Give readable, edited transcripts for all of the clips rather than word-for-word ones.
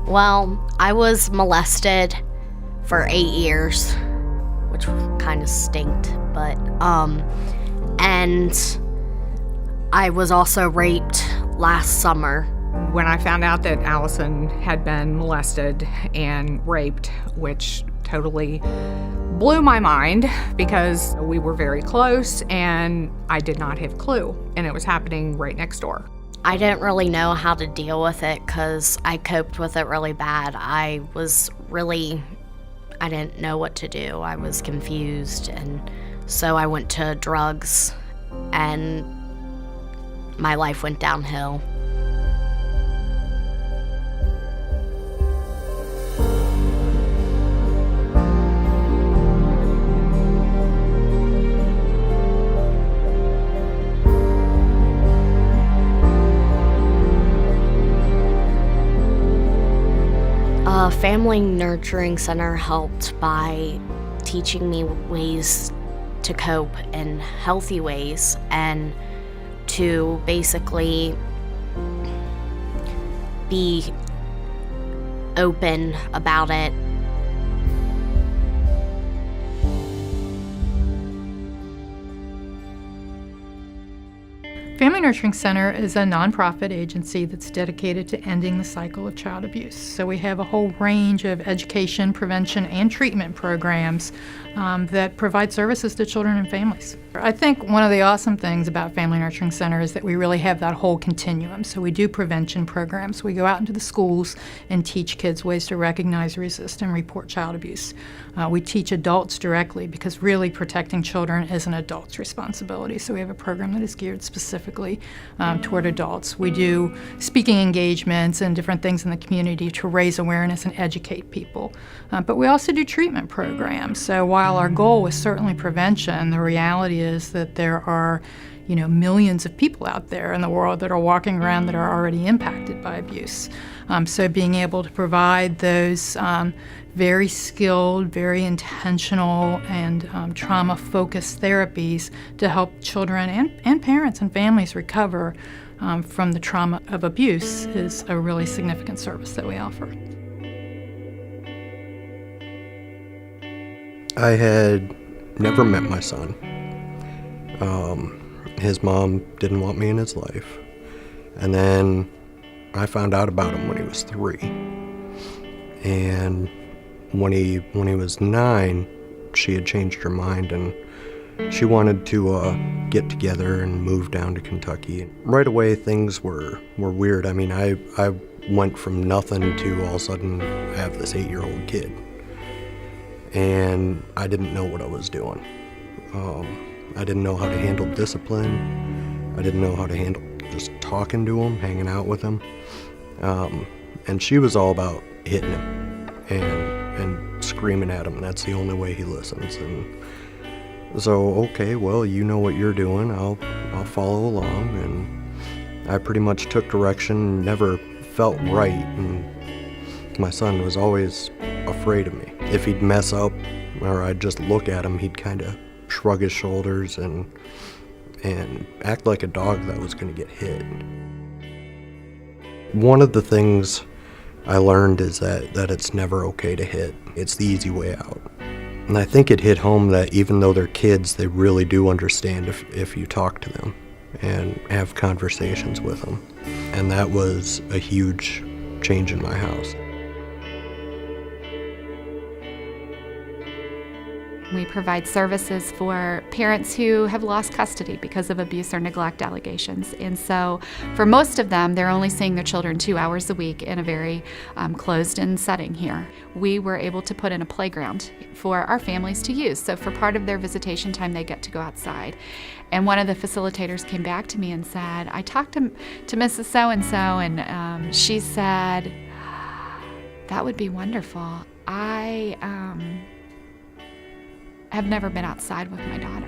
Well, I was molested for 8 years, which kind of stinked, but, and I was also raped last summer. When I found out that Allison had been molested and raped, which totally blew my mind because we were very close and I did not have a clue, and it was happening right next door. I didn't really know how to deal with it because I coped with it really bad. I didn't know what to do. I was confused, and so I went to drugs, and my life went downhill. Family Nurturing Center helped by teaching me ways to cope in healthy ways and to basically be open about it. Family Nurturing Center is a nonprofit agency that's dedicated to ending the cycle of child abuse. So we have a whole range of education, prevention, and treatment programs that provide services to children and families. I think one of the awesome things about Family Nurturing Center is that we really have that whole continuum. So we do prevention programs. We go out into the schools and teach kids ways to recognize, resist, and report child abuse. We teach adults directly because really protecting children is an adult's responsibility. So we have a program that is geared specifically toward adults. We do speaking engagements and different things in the community to raise awareness and educate people. But we also do treatment programs. So while our goal is certainly prevention, the reality is that there are millions of people out there in the world that are walking around that are already impacted by abuse. So being able to provide those very skilled, very intentional, and trauma-focused therapies to help children and parents and families recover from the trauma of abuse is a really significant service that we offer. I had never met my son. His mom didn't want me in his life. And then I found out about him when he was 3. And when he was 9, she had changed her mind and she wanted to get together and move down to Kentucky. Right away, things were weird. I mean, I went from nothing to all of a sudden I have this 8-year-old kid. And I didn't know what I was doing. I didn't know how to handle discipline. I didn't know how to handle just talking to him, hanging out with him. And she was all about hitting him and screaming at him. That's the only way he listens. And so, okay, well, you know what you're doing. I'll follow along. And I pretty much took direction, never felt right. And my son was always afraid of me. If he'd mess up or I'd just look at him, he'd kind of shrug his shoulders and act like a dog that was going to get hit. One of the things I learned is that it's never okay to hit. It's the easy way out. And I think it hit home that even though they're kids, they really do understand if you talk to them and have conversations with them. And that was a huge change in my house. We provide services for parents who have lost custody because of abuse or neglect allegations. And so for most of them, they're only seeing their children 2 hours a week in a very closed-in setting here. We were able to put in a playground for our families to use. So for part of their visitation time, they get to go outside. And one of the facilitators came back to me and said, I talked to Mrs. So-and-so, and she said, that would be wonderful. I have never been outside with my daughter.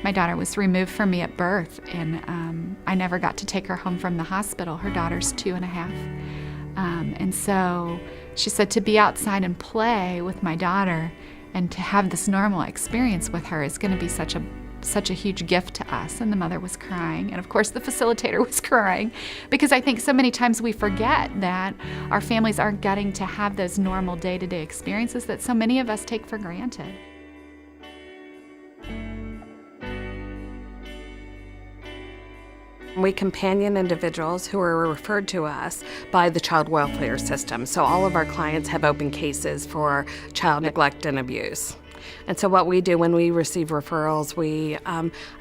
My daughter was removed from me at birth, and I never got to take her home from the hospital. Her daughter's 2.5. And so she said to be outside and play with my daughter and to have this normal experience with her is going to be such such a huge gift to us. And the mother was crying. And of course, the facilitator was crying, because I think so many times we forget that our families aren't getting to have those normal day-to-day experiences that so many of us take for granted. We companion individuals who are referred to us by the child welfare system. So all of our clients have open cases for child neglect and abuse. And so what we do when we receive referrals, we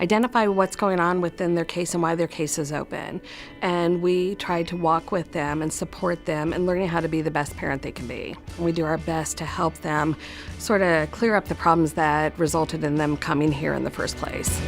identify what's going on within their case and why their case is open. And we try to walk with them and support them in learning how to be the best parent they can be. We do our best to help them sort of clear up the problems that resulted in them coming here in the first place.